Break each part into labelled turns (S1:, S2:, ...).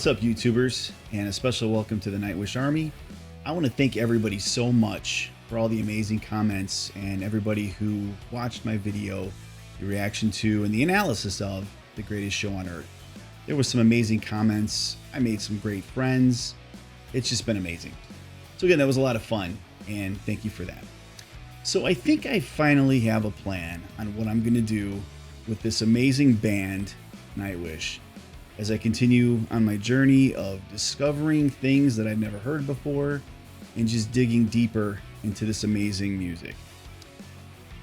S1: What's up, YouTubers, and a special welcome to the Nightwish Army. I want to thank everybody so much for all the amazing comments and everybody who watched my video, the reaction to and the analysis of The Greatest Show on Earth. There was some amazing comments. I made some great friends. It's just been amazing. So again, that was a lot of fun, and thank you for that. So I think I finally have a plan on what I'm going to do with this amazing band, Nightwish, as I continue on my journey of discovering things that I've never heard before and just digging deeper into this amazing music.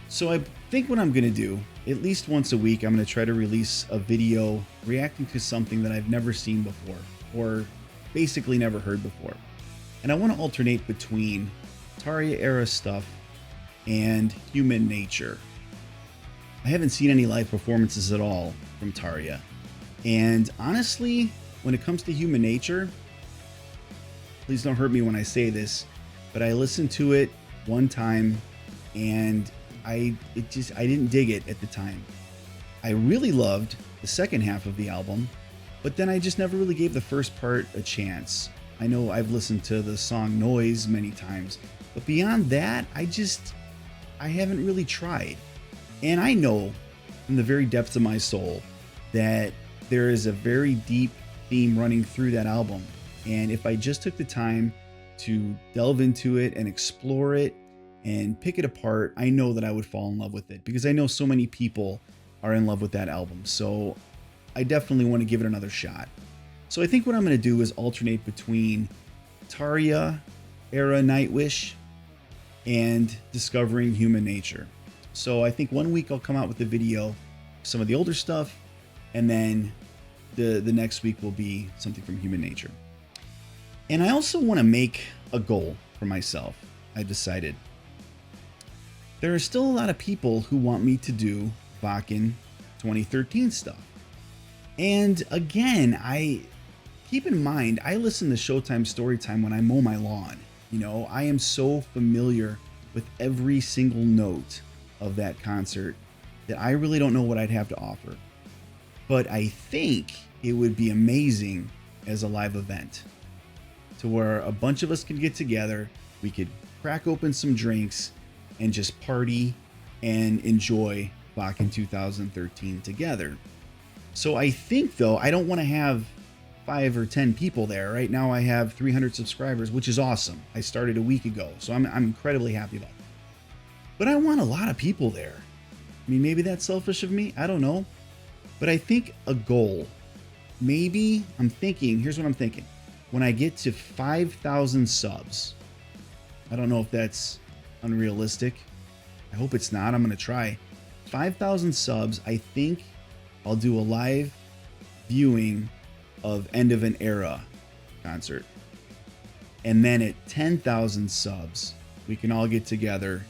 S1: So I think what I'm going to do, at least once a week, I'm going to try to release a video reacting to something that I've never seen before, or basically never heard before. And I want to alternate between Tarja era stuff and Human Nature. I haven't seen any live performances at all from Tarja. And honestly, when it comes to Human Nature, please don't hurt me when I say this, but I listened to it one time and I didn't dig it at the time. I really loved the second half of the album, but then I just never really gave the first part a chance. I know I've listened to the song Noise many times, but beyond that, I haven't really tried. And I know from the very depths of my soul that there is a very deep theme running through that album. And if I just took the time to delve into it and explore it and pick it apart, I know that I would fall in love with it, because I know so many people are in love with that album. So I definitely want to give it another shot. So I think what I'm going to do is alternate between Tarja era Nightwish and discovering Human Nature. So I think one week I'll come out with a video, some of the older stuff, and then the next week will be something from Human Nature. And I also want to make a goal for myself. I decided there are still a lot of people who want me to do Wacken 2013 stuff. And again, keep in mind, I listen to Showtime Storytime when I mow my lawn. You know, I am so familiar with every single note of that concert that I really don't know what I'd have to offer. But I think it would be amazing as a live event, to where a bunch of us could get together, we could crack open some drinks and just party and enjoy Wacken 2013 together. So I think, though, I don't want to have 5 or 10 people there. Right now I have 300 subscribers, which is awesome. I started a week ago, so I'm incredibly happy about that. But I want a lot of people there. I mean, maybe that's selfish of me, I don't know. But I think a goal, maybe here's what I'm thinking. When I get to 5,000 subs, I don't know if that's unrealistic. I hope it's not. I'm going to try. 5,000 subs, I think I'll do a live viewing of End of an Era concert. And then at 10,000 subs, we can all get together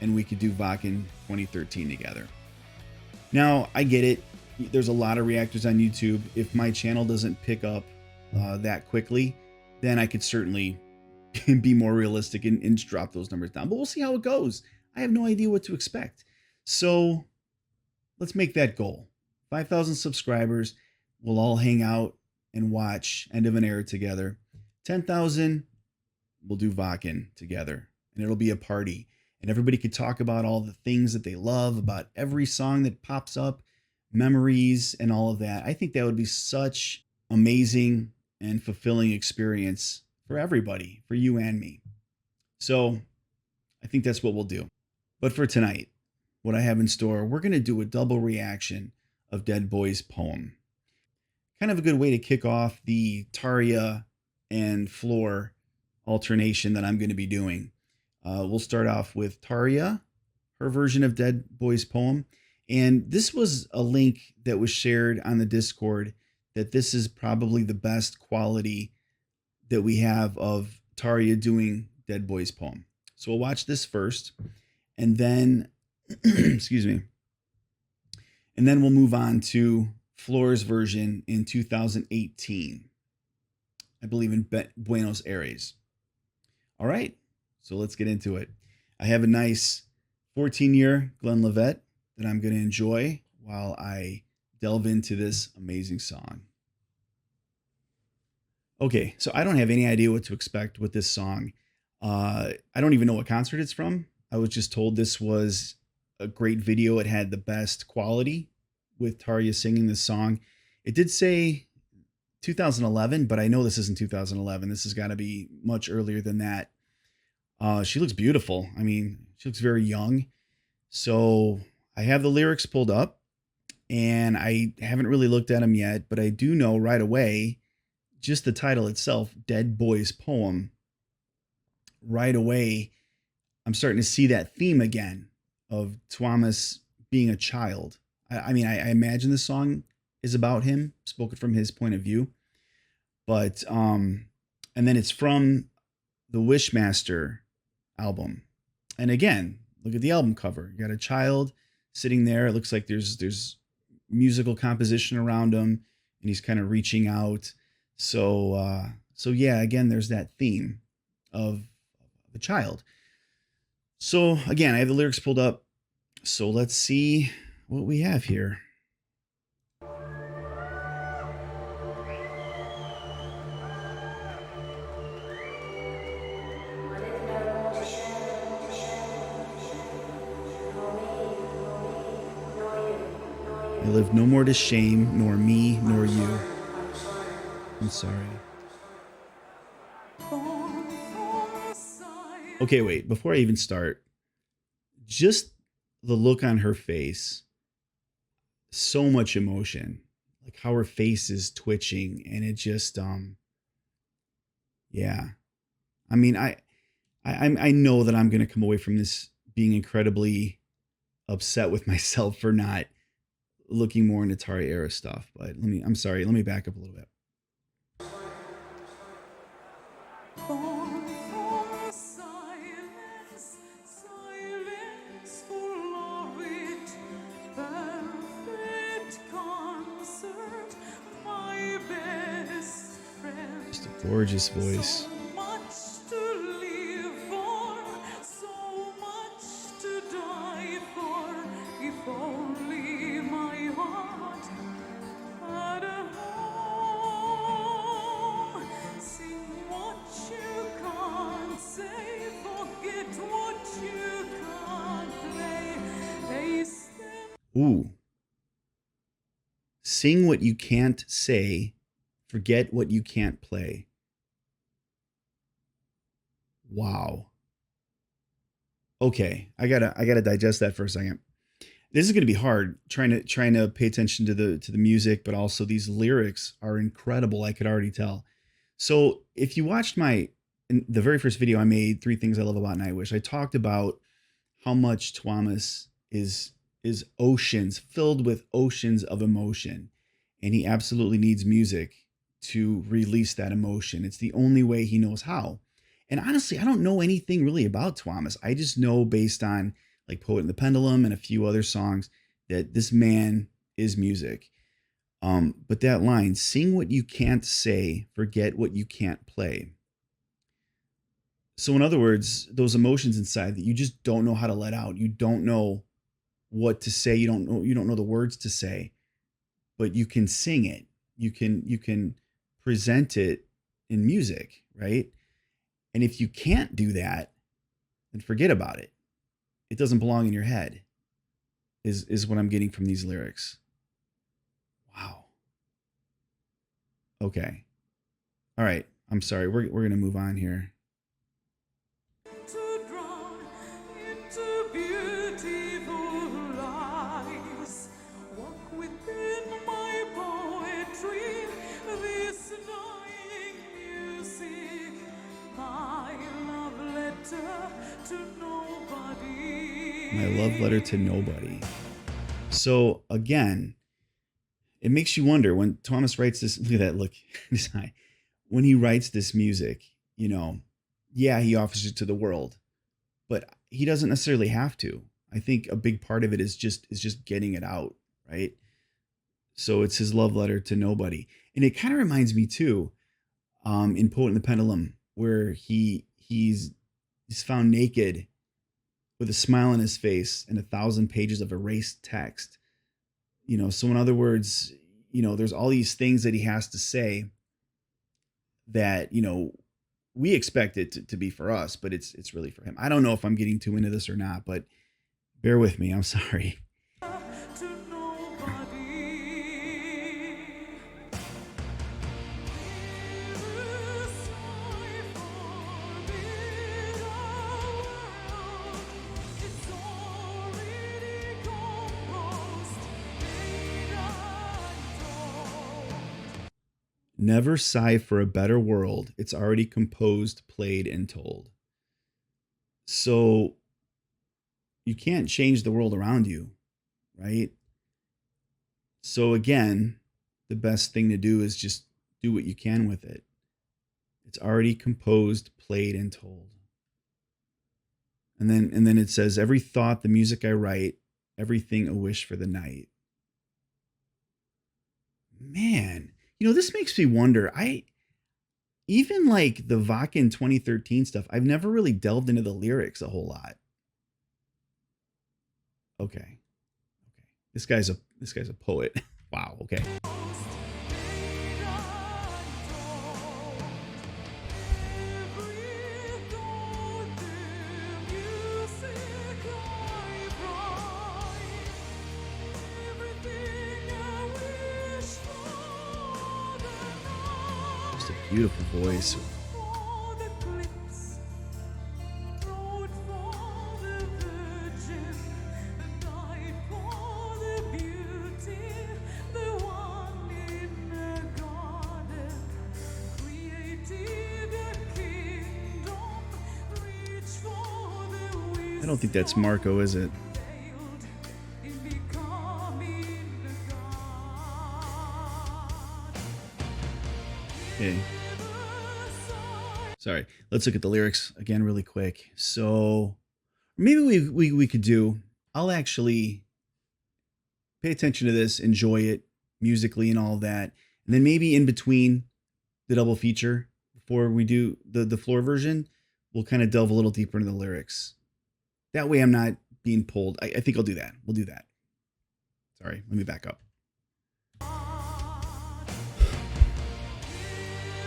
S1: and we could do Wacken 2013 together. Now, I get it. There's a lot of reactors on YouTube. If my channel doesn't pick up that quickly, then I could certainly be more realistic and just drop those numbers down. But we'll see how it goes. I have no idea what to expect. So let's make that goal. 5,000 subscribers. We'll all hang out and watch End of an Era together. 10,000, we'll do Wacken together. And it'll be a party. And everybody could talk about all the things that they love, about every song that pops up, memories, and all of that. I think that would be such amazing and fulfilling experience for everybody, for you and me. So I think that's what we'll do. But for tonight, what I have in store, we're going to do a double reaction of Dead Boy's poem. Kind of a good way to kick off the Tarja and Floor alternation that I'm going to be doing. We'll start off with Tarja, her version of Dead Boy's poem. And this was a link that was shared on the Discord, that this is probably the best quality that we have of Tarja doing Dead Boy's poem. So we'll watch this first, and then, excuse me, and then we'll move on to Floor's version in 2018, I believe in Buenos Aires. All right, so let's get into it. I have a nice 14-year Glenlivet that I'm going to enjoy while I delve into this amazing song. Okay, so I don't have any idea what to expect with this song. I don't even know what concert it's from. I was just told this was a great video. It had the best quality with Tarja singing this song. It did say 2011, but I know this isn't 2011. This has got to be much earlier than that. She looks beautiful. I mean, she looks very young. So I have the lyrics pulled up and I haven't really looked at them yet, but I do know right away just the title itself, Dead Boy's Poem. Right away, I'm starting to see that theme again of Thomas being a child. I imagine the song is about him, spoken from his point of view, but and then it's from the Wishmaster album. And again, look at the album cover. You got a child sitting there. It looks like there's musical composition around him, and he's kind of reaching out. So yeah, again, there's that theme of the child. So again, I have the lyrics pulled up. So let's see what we have here. I live no more to shame, nor me, nor you. I'm sorry. Okay, wait, before I even start, just the look on her face, so much emotion, like how her face is twitching, and it just, yeah. I mean, I know that I'm gonna come away from this being incredibly upset with myself for not looking more into Atari era stuff. But I'm sorry, let me back up a little bit. Just a gorgeous voice. Ooh. Sing what you can't say, forget what you can't play. Wow. Okay, I gotta digest that for a second. This is gonna be hard trying to pay attention to the music, but also these lyrics are incredible. I could already tell. So if you watched in the very first video I made, Three Things I Love About Nightwish, I talked about how much Thomas is oceans, filled with oceans of emotion, and he absolutely needs music to release that emotion. It's the only way he knows how. And honestly, I don't know anything really about Thomas. I just know based on like Poet and the Pendulum and a few other songs that this man is music. But that line, sing what you can't say, forget what you can't play. So in other words, those emotions inside that you just don't know how to let out. You don't know what to say. You don't know the words to say, but you can sing it. You can present it in music, right? And if you can't do that, then forget about it. It doesn't belong in your head. Is what I'm getting from these lyrics. Wow. Okay. All right. I'm sorry. We're gonna move on here. My love letter to nobody. So again, it makes you wonder when Thomas writes this. Look at that look. When he writes this music, yeah, he offers it to the world, but he doesn't necessarily have to. I think a big part of it is just getting it out, right? So it's his love letter to nobody, and it kind of reminds me too, in Poet and the Pendulum, where he's found naked with a smile on his face and 1,000 pages of erased text. So in other words, there's all these things that he has to say that, you know, we expect it to be for us, but it's really for him. I don't know if I'm getting too into this or not, but bear with me. I'm sorry. Never sigh for a better world. It's already composed, played, and told. So you can't change the world around you, right? So again, the best thing to do is just do what you can with it. It's already composed, played, and told. And then it says, every thought, the music I write, everything a wish for the night. Man, you know, this makes me wonder. Even like the Vakken 2013 stuff, I've never really delved into the lyrics a whole lot. Okay. This guy's a poet. Wow, okay. Just a beautiful voice. I don't think that's Marco, is it? Okay. Sorry. Let's look at the lyrics again really quick. So maybe we could do, I'll actually pay attention to this, enjoy it musically and all of that. And then maybe in between the double feature, before we do the floor version, we'll kind of delve a little deeper into the lyrics. That way I'm not being pulled. I think I'll do that. We'll do that. Sorry, let me back up.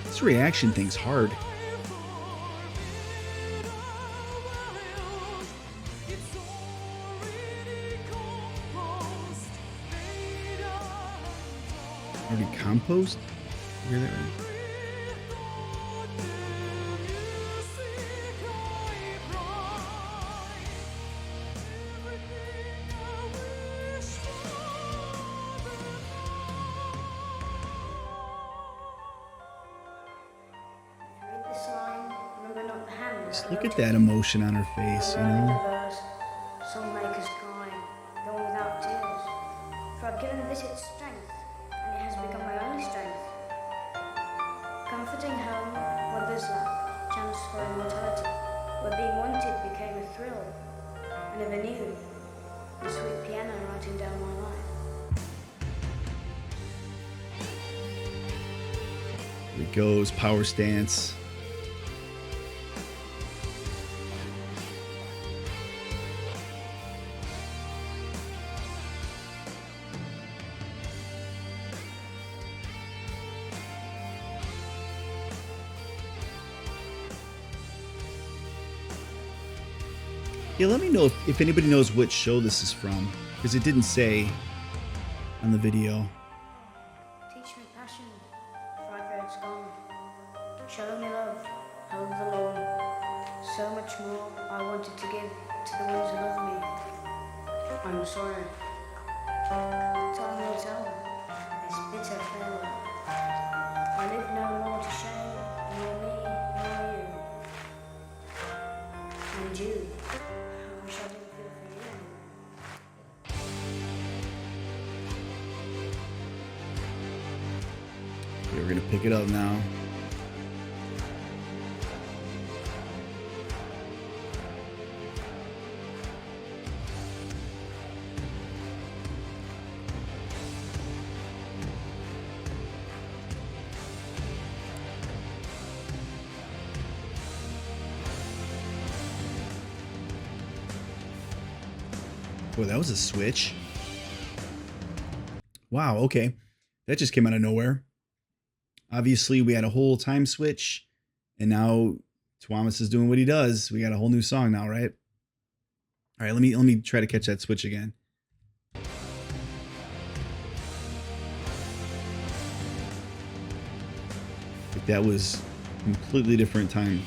S1: This reaction thing's hard. Already compost? You hear that right? Just look at that emotion on her face, you know?
S2: Some make us cry, though without tears. For I've given this its strength, and it has become my only strength. Comforting home, where there's lack, chance for immortality, where being wanted became a thrill. I never knew the sweet piano writing down my life.
S1: Here it goes, power stance. Yeah, let me know if anybody knows which show this is from, because it didn't say on the video.
S2: Teach me passion, for I've heard it's gone. Show me love, hold the lawn. So much more I wanted to give to the ones who love me. I'm sorry. Time will tell this bitter farewell. I live no more to shame, nor me, nor you. And you. I wish I didn't feel for you anymore.
S1: Okay, we're gonna pick it up now. Boy, that was a switch. Wow, okay. That just came out of nowhere. Obviously, we had a whole time switch, and now Thomas is doing what he does. We got a whole new song now, right? All right, let me try to catch that switch again. Like that was completely different time.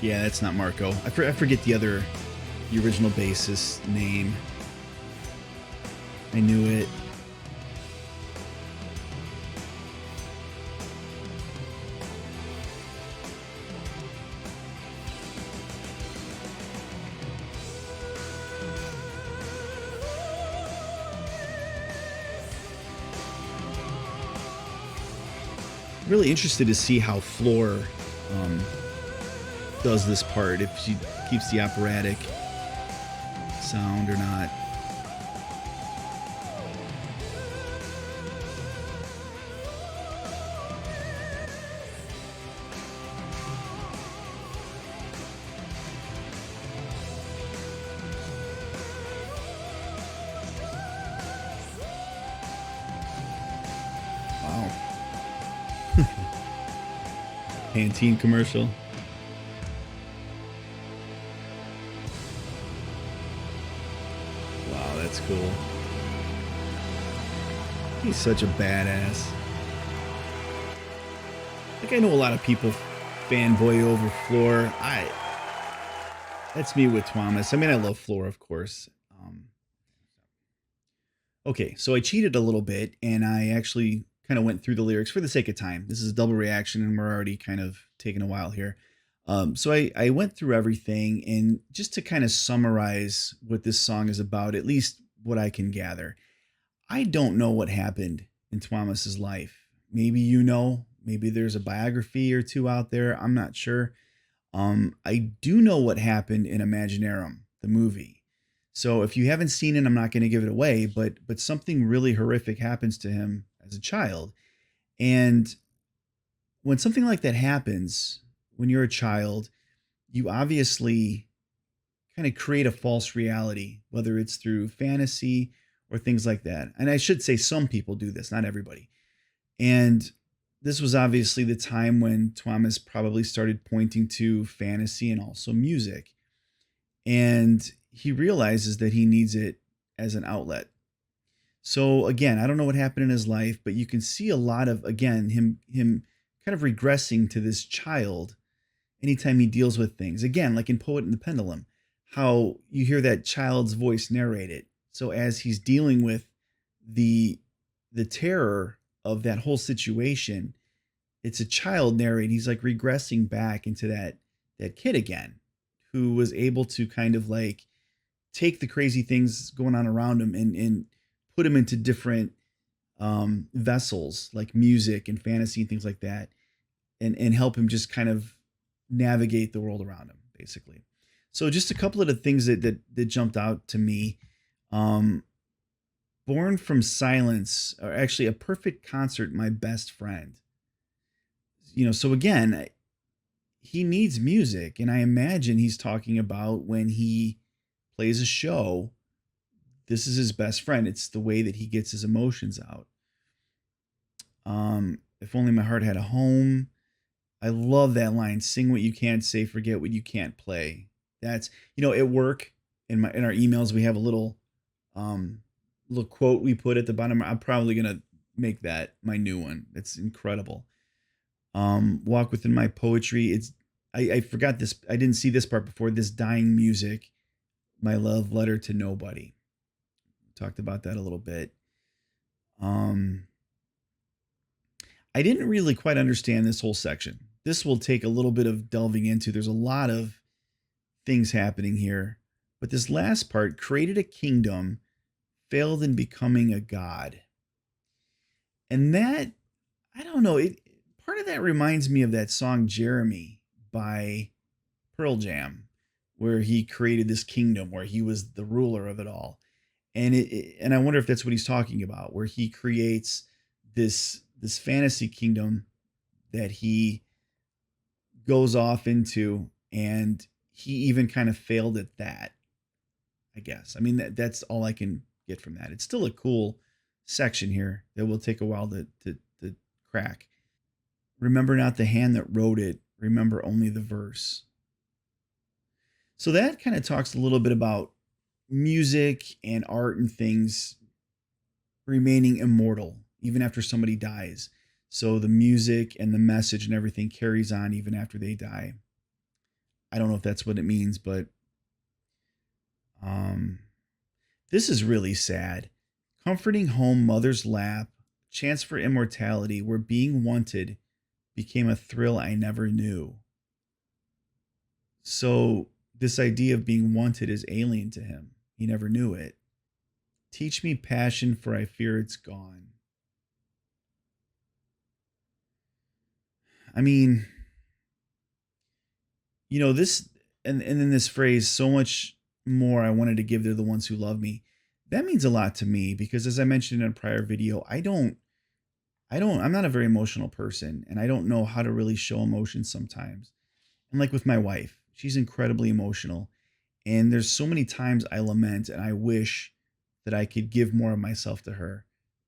S1: Yeah, that's not Marco. I forget the original bassist name. I knew it. Really interested to see how Floor does this part, if she keeps the operatic sound or not. Wow. Pantene commercial. Wow, that's cool. He's such a badass. Like, I know a lot of people fanboy over Floor. That's me with Thomas. I mean, I love Floor, of course. Okay, so I cheated a little bit, and I actually kind of went through the lyrics for the sake of time. This is a double reaction, and we're already kind of taking a while here. So I went through everything, and just to kind of summarize what this song is about, at least what I can gather. I don't know what happened in Thomas's life. Maybe you know. Maybe there's a biography or two out there. I'm not sure. I do know what happened in Imaginarum, the movie. So if you haven't seen it, I'm not going to give it away, but something really horrific happens to him as a child. And when something like that happens, when you're a child, you obviously kind of create a false reality, whether it's through fantasy or things like that. And I should say some people do this, not everybody. And this was obviously the time when Thomas probably started pointing to fantasy and also music. And he realizes that he needs it as an outlet. So again, I don't know what happened in his life, but you can see a lot of, again, him kind of regressing to this child anytime he deals with things. Again, like in Poet and the Pendulum, how you hear that child's voice narrate it. So as he's dealing with the terror of that whole situation, it's a child narrating. He's like regressing back into that kid again, who was able to kind of like take the crazy things going on around him and put him into different vessels like music and fantasy and things like that, and help him just kind of navigate the world around him, basically. So just a couple of the things that jumped out to me. Born from Silence, or actually A Perfect Concert, My Best Friend. So again, he needs music, and I imagine he's talking about when he plays a show, this is his best friend. It's the way that he gets his emotions out. If only my heart had a home. I love that line. Sing what you can't say, forget what you can't play. That's, at work in our emails, we have a little quote we put at the bottom. I'm probably going to make that my new one. It's incredible. Walk within my poetry. I forgot this. I didn't see this part before. This dying music, my love letter to nobody. Talked about that a little bit. I didn't really quite understand this whole section. This will take a little bit of delving into. There's a lot of things happening here. But this last part, created a kingdom, failed in becoming a god. And that, I don't know, part of that reminds me of that song Jeremy by Pearl Jam, where he created this kingdom where he was the ruler of it all. And I wonder if that's what he's talking about, where he creates this fantasy kingdom that he goes off into, and he even kind of failed at that, I guess. I mean, that's all I can get from that. It's still a cool section here that will take a while to crack. Remember not the hand that wrote it, remember only the verse. So that kind of talks a little bit about music and art and things remaining immortal even after somebody dies. So the music and the message and everything carries on even after they die. I don't know if that's what it means, but this is really sad. Comforting home, mother's lap, chance for immortality, where being wanted became a thrill I never knew. So this idea of being wanted is alien to him. He never knew it. Teach me passion, for I fear it's gone. I mean, you know, this, and in this phrase, so much more I wanted to give to the ones who love me. That means a lot to me because, as I mentioned in a prior video, I'm not a very emotional person, and I don't know how to really show emotion sometimes. And like with my wife, she's incredibly emotional. And there's so many times I lament and I wish that I could give more of myself to her.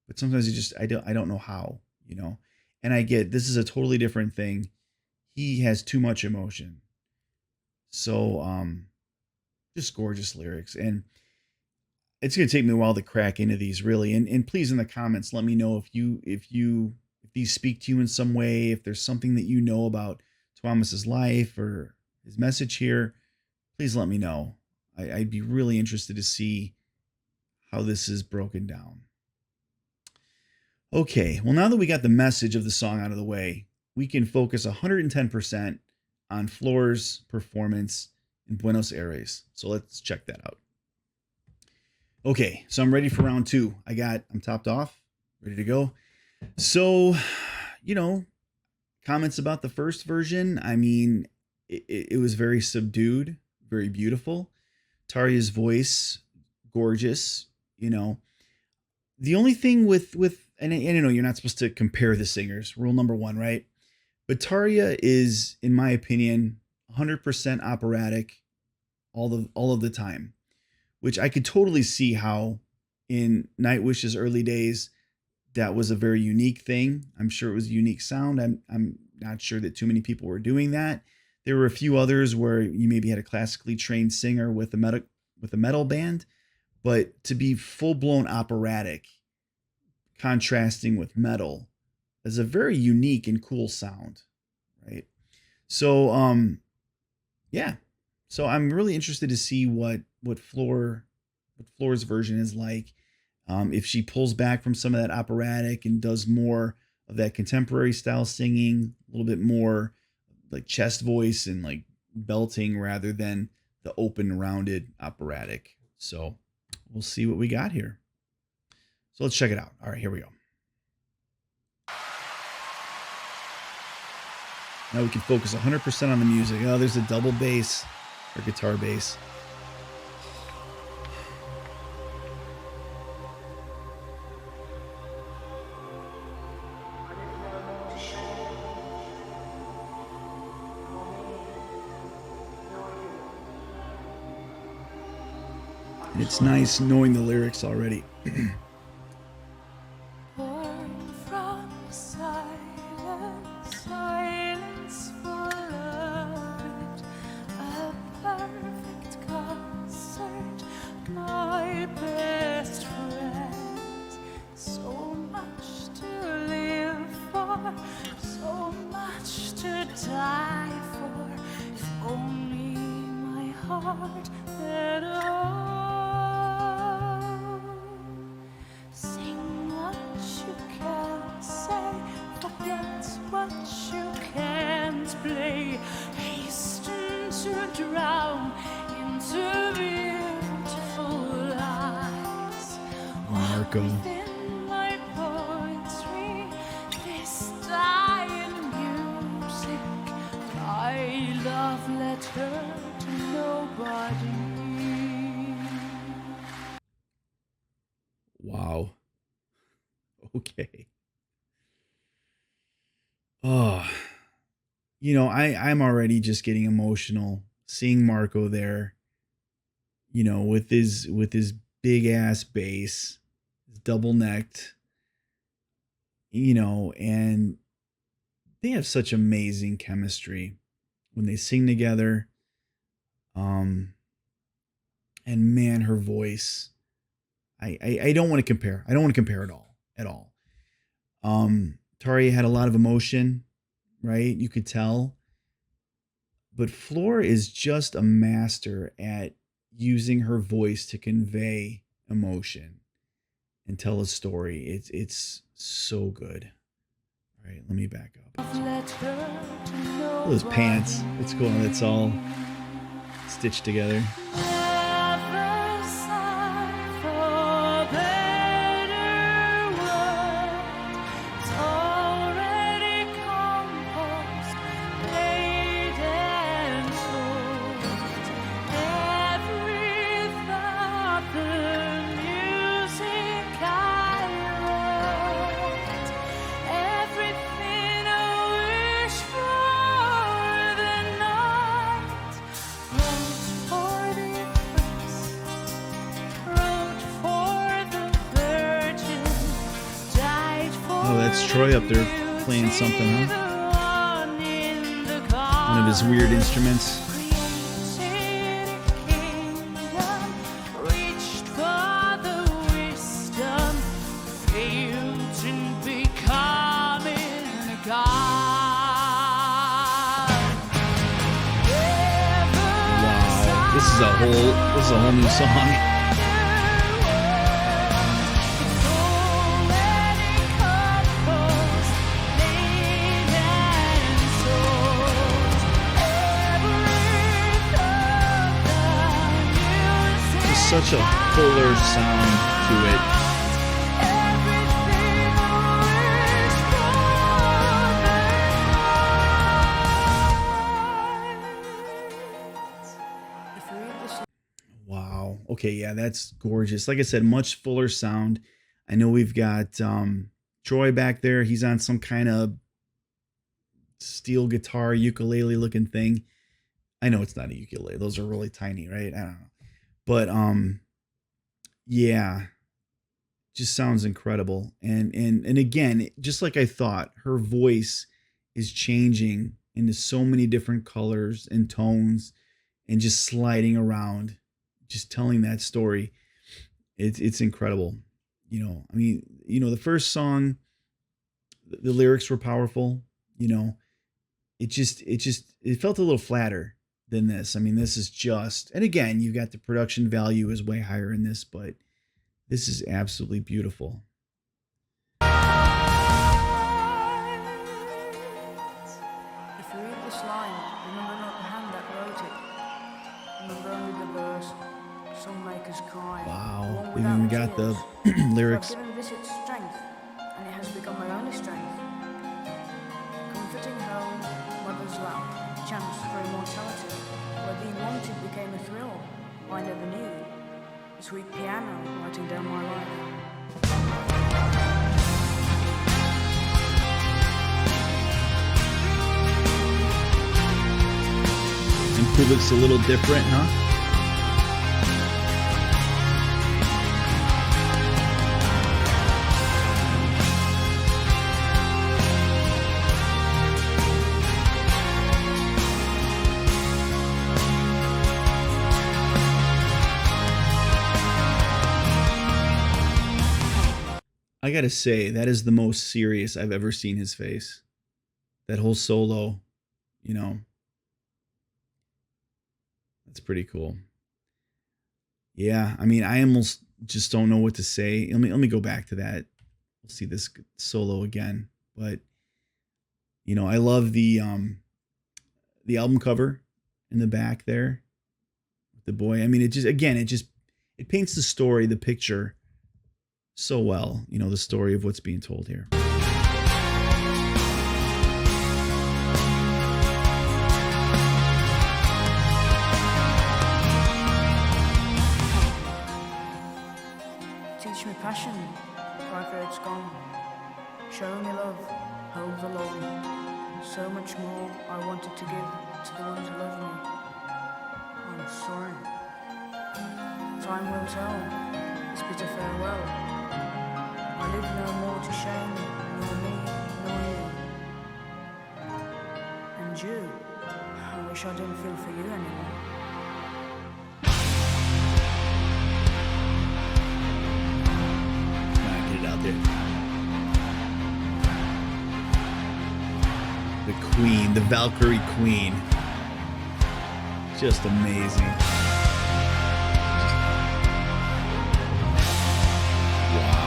S1: But sometimes I don't know how, you know. And I get this is a totally different thing. He has too much emotion. So just gorgeous lyrics. And it's gonna take me a while to crack into these really. And please in the comments let me know if these speak to you in some way, if there's something that you know about Thomas's life or his message here. Please let me know. I'd be really interested to see how this is broken down. Okay, well, now that we got the message of the song out of the way, we can focus 110% on Floor's performance in Buenos Aires. So let's check that out. Okay, so I'm ready for round two. I'm topped off, ready to go. So, you know, comments about the first version. I mean, it was very subdued, very beautiful. Tarja's voice, gorgeous, you know. The only thing with and I know you're not supposed to compare the singers, rule number one, right? But Tarja is, in my opinion, 100% operatic all of the time, which I could totally see how in Nightwish's early days that was a very unique thing. I'm sure it was a unique sound. I'm not sure that too many people were doing that. There were a few others where you maybe had a classically trained singer with a metal band, but to be full-blown operatic, contrasting with metal, is a very unique and cool sound, right? So yeah. So I'm really interested to see what Floor's version is like. If she pulls back from some of that operatic and does more of that contemporary style singing, a little bit more like chest voice and like belting rather than the open rounded operatic. So we'll see what we got here. So let's check it out. All right, here we go. Now we can focus 100% on the music. Oh, there's a double bass or guitar bass. And it's nice knowing the lyrics already. Marco. Wow. Okay. Oh, I'm already just getting emotional seeing Marco there, with his big ass bass, double necked, and they have such amazing chemistry when they sing together. Um, and man, her voice, I don't want to compare. I don't want to compare at all. Tarja had a lot of emotion, right? You could tell. But Floor is just a master at using her voice to convey emotion and tell a story. It's so good. All right, let me back up. Those pants. It's cool. It's all stitched together. Oh, that's Troy up there playing something, huh? One of his weird instruments. Wow, this is a whole new song. Such a fuller sound to it. Wow. Okay, yeah, that's gorgeous. Like I said, much fuller sound. I know we've got Troy back there. He's on some kind of steel guitar, ukulele looking thing. I know it's not a ukulele. Those are really tiny, right? I don't know. But yeah, just sounds incredible. And again, just like I thought, her voice is changing into so many different colors and tones and just sliding around, just telling that story. It's incredible. The first song, the lyrics were powerful, it felt a little flatter than this. I mean, this is just, and again, you got the production value is way higher in this, but this is absolutely beautiful.
S2: If you read this line, remember not the hand that wrote it. Remember only the verse, some makers cry.
S1: Wow, we even got the lyrics.
S2: I've given this its strength, and it has become my only strength. Comforting home, mother's lap, chance for immortality. Where being wanted became a thrill, I never knew. A sweet piano writing down my life.
S1: And Kubik's a little different, huh? I gotta say, that is the most serious I've ever seen his face. That whole solo, that's pretty cool. Yeah, I mean, I almost just don't know what to say. Let me go back to that. We'll see this solo again, but I love the album cover in the back there with the boy. I mean, it paints the story, the picture so well, you know, the story of what's being told here.
S2: Teach me passion, cry for it's gone. Show me love, hold the long. So much more I wanted to give to the ones who love me. I'm sorry. Time will tell, this bitter farewell. I live no more to shame, nor me, nor you. And you, I wish I didn't feel for you anymore.
S1: Get it out there. The queen, the Valkyrie queen. Just amazing. Wow.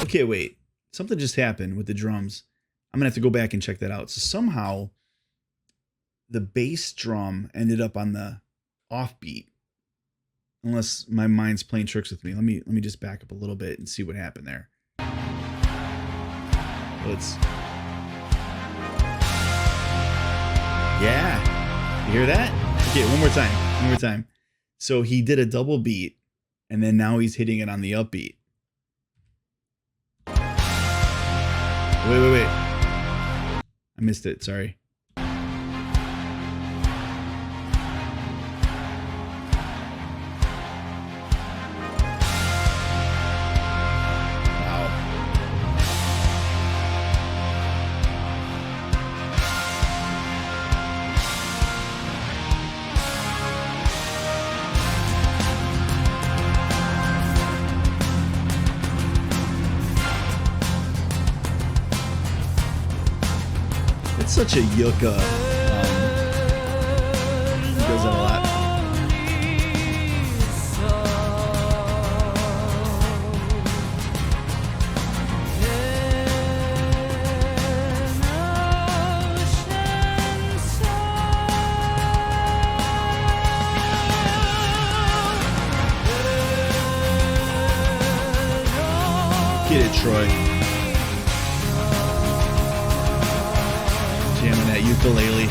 S1: Okay, wait. Something just happened with the drums. I'm gonna have to go back and check that out. So somehow the bass drum ended up on the offbeat. Unless my mind's playing tricks with me. Let me just back up a little bit and see what happened there. Yeah. You hear that? Okay, one more time. One more time. So he did a double beat, and then now he's hitting it on the upbeat. Wait. I missed it, sorry. Such a yucca. He does that a lot. Get it, Troy. Jamming that ukulele.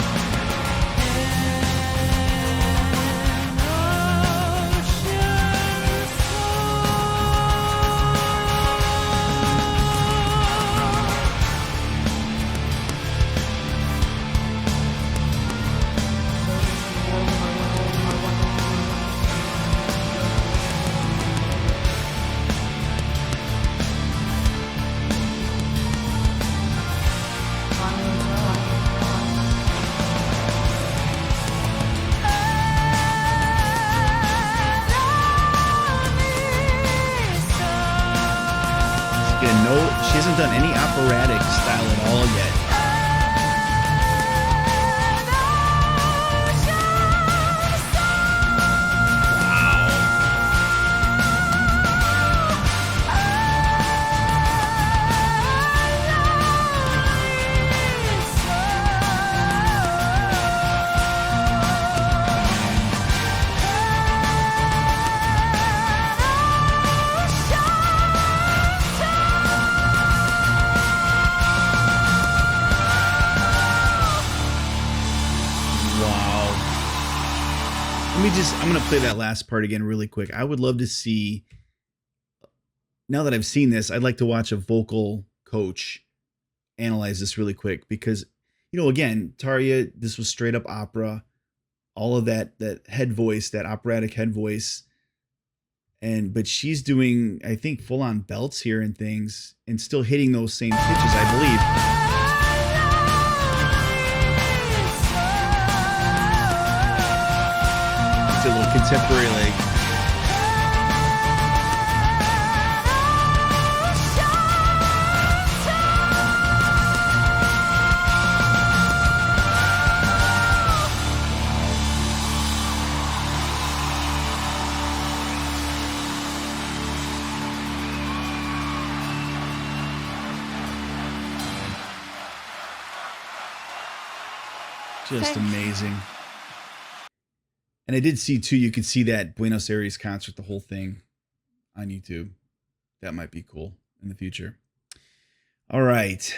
S1: She hasn't done any operatic style at all yet. I'm going to play that last part again really quick. I would love to see, now that I've seen this, I'd like to watch a vocal coach analyze this really quick because, you know, again, Tarja, this was straight up opera, all of that head voice, that operatic head voice. But she's doing, I think, full on belts here and things and still hitting those same pitches, I believe. A little contemporary, like just amazing. And I did see too, you could see that Buenos Aires concert, the whole thing on YouTube. That might be cool in the future. All right.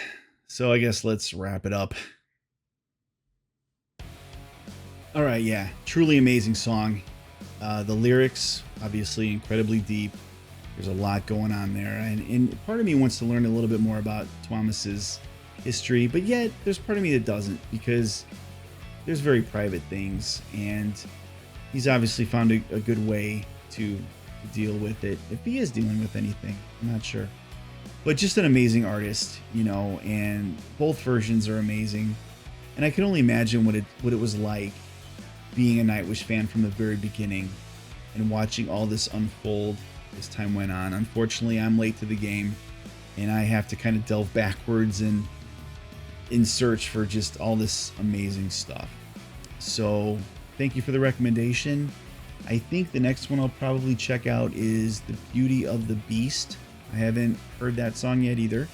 S1: So I guess let's wrap it up. All right. Yeah. Truly amazing song. The lyrics, obviously incredibly deep. There's a lot going on there. And part of me wants to learn a little bit more about Thomas's history, but yet there's part of me that doesn't, because there's very private things, and he's obviously found a good way to deal with it, if he is dealing with anything. I'm not sure, but just an amazing artist, you know, and both versions are amazing. And I can only imagine what it was like being a Nightwish fan from the very beginning and watching all this unfold as time went on. Unfortunately, I'm late to the game, and I have to kind of delve backwards and in search for just all this amazing stuff. So thank you for the recommendation. I think the next one I'll probably check out is The Beauty of the Beast. I haven't heard that song yet either,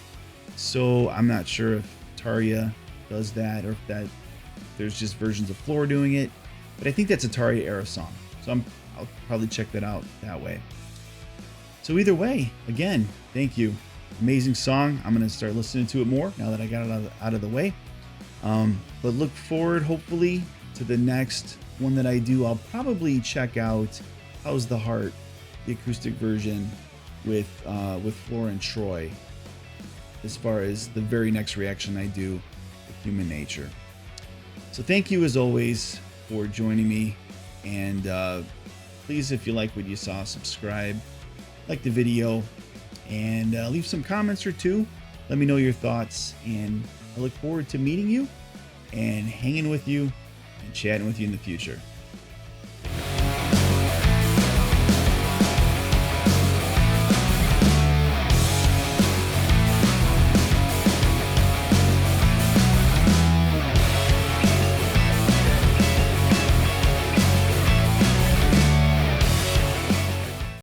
S1: so I'm not sure if Tarja does that or if there's just versions of Floor doing it, but I think that's a Tarja era song, so I'll probably check that out that way. So either way, again, thank you. Amazing song. I'm going to start listening to it more now that I got it out of the way. But look forward, hopefully, to the next one that I do. I'll probably check out How's the Heart, the acoustic version with Floor and Troy, as far as the very next reaction I do with Human Nature. So thank you as always for joining me, and please, if you like what you saw, subscribe, like the video, and leave some comments or two. Let me know your thoughts, and I look forward to meeting you and hanging with you and chatting with you in the future.